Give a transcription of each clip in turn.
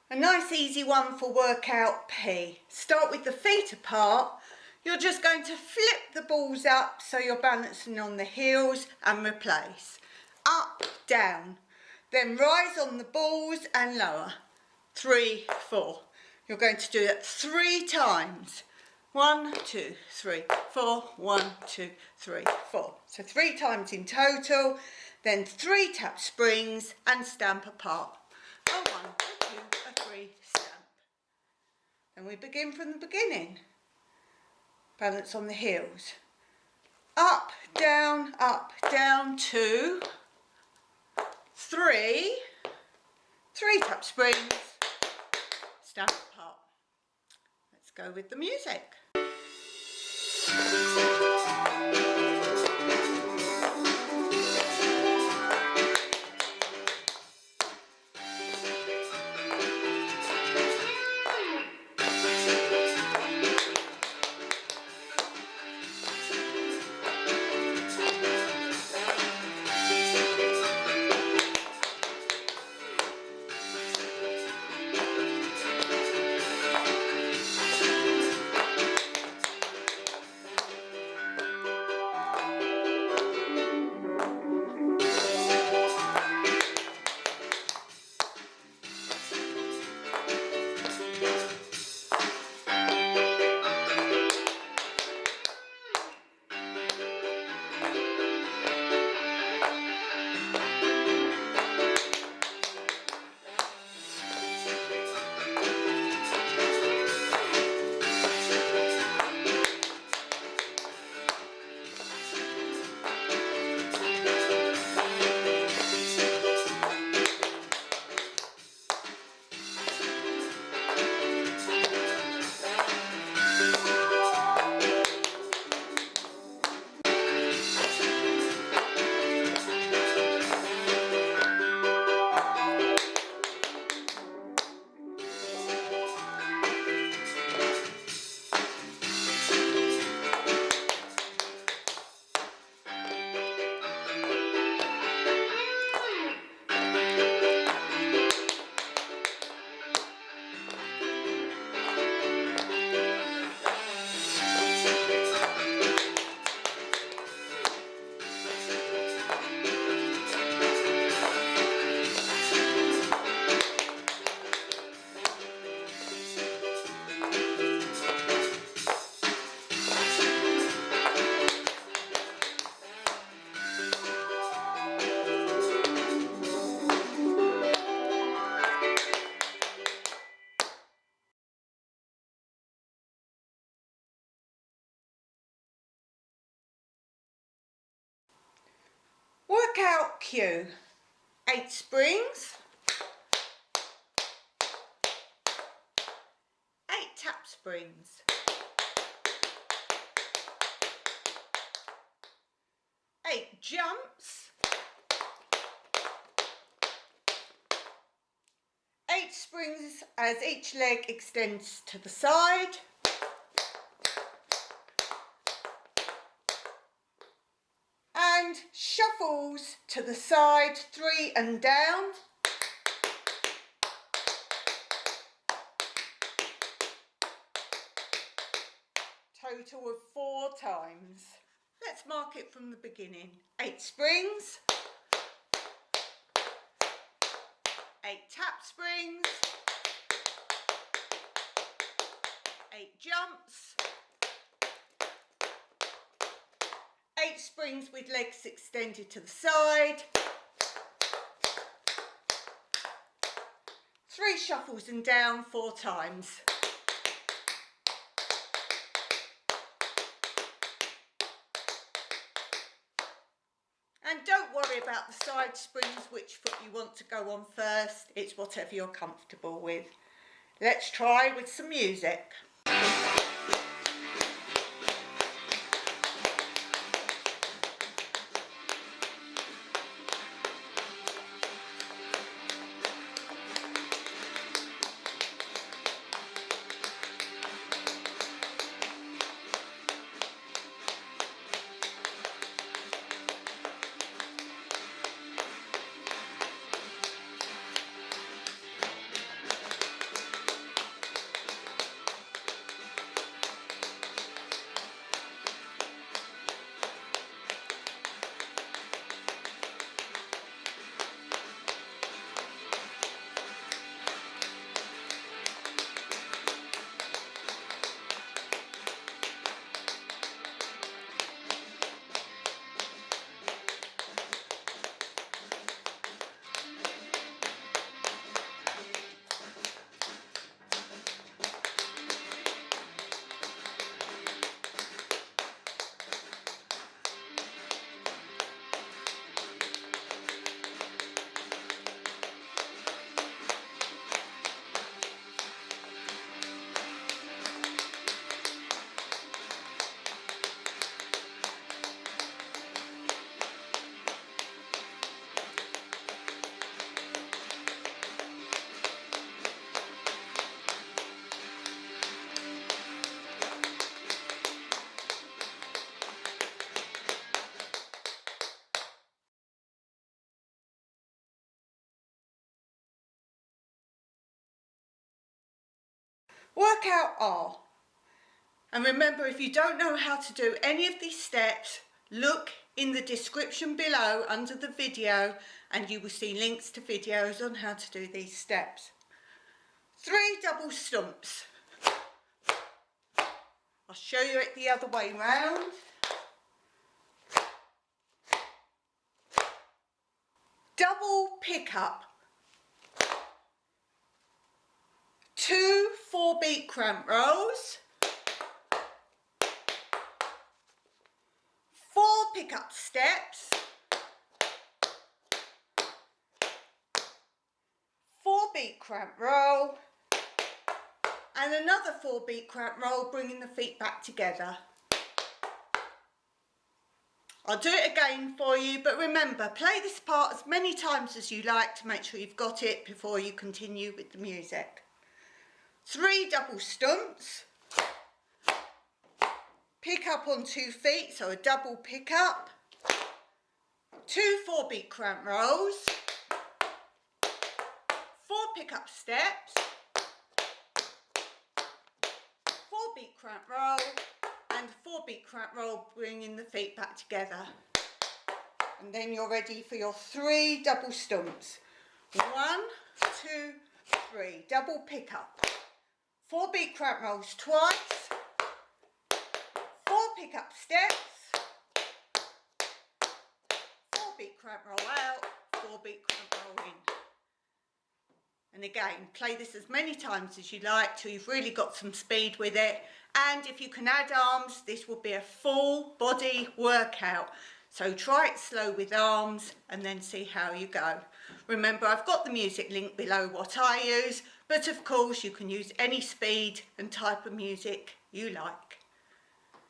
A nice easy one for workout P. Start with the feet apart. You're just going to flip the balls up so you're balancing on the heels and replace. Up, down. Then rise on the balls and lower. 3, 4. You're going to do that 3 times. 1, 2, 3, 4. 1, 2, 3, 4. So 3 times in total. Then 3 tap springs and stamp apart. A 1, a 2, a 3, stamp. And we begin from the beginning. Balance on the heels. Up, down, 2, 3. 3 tap springs, stamp apart. Let's go with the music. Workout Q. 8 springs, 8 tap springs, 8 jumps, 8 springs as each leg extends to the side, and shuffles to the side, 3 and down, total of 4 times. Let's mark it from the beginning. 8 springs, 8 tap springs, 8 jumps, 8 springs with legs extended to the side, 3 shuffles and down 4 times. And don't worry about the side springs, which foot you want to go on first. It's whatever you're comfortable with. Let's try with some music. Workout R. And remember, if you don't know how to do any of these steps, look in the description below under the video and you will see links to videos on how to do these steps. 3 double stomps. I'll show you it the other way round. Double pickup. 2 4-beat cramp rolls. 4 pickup steps. 4-beat cramp roll. And another 4-beat cramp roll, bringing the feet back together. I'll do it again for you, but remember, play this part as many times as you like to make sure you've got it before you continue with the music. 3 double stomps. Pick up on 2 feet, so a double pick up. 2 4-beat cramp rolls. 4 pick-up steps. 4-beat cramp roll. And 4-beat cramp roll, bringing the feet back together. And then you're ready for your 3 double stomps. 1, 2, 3. Double pick up. 4-beat cramp rolls twice. 4 pick-up steps. 4-beat cramp roll out. 4-beat cramp roll in. And again, play this as many times as you like till you've really got some speed with it. And if you can add arms, this will be a full body workout. So try it slow with arms and then see how you go. Remember, I've got the music link below what I use, but of course you can use any speed and type of music you like.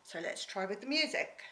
So let's try with the music.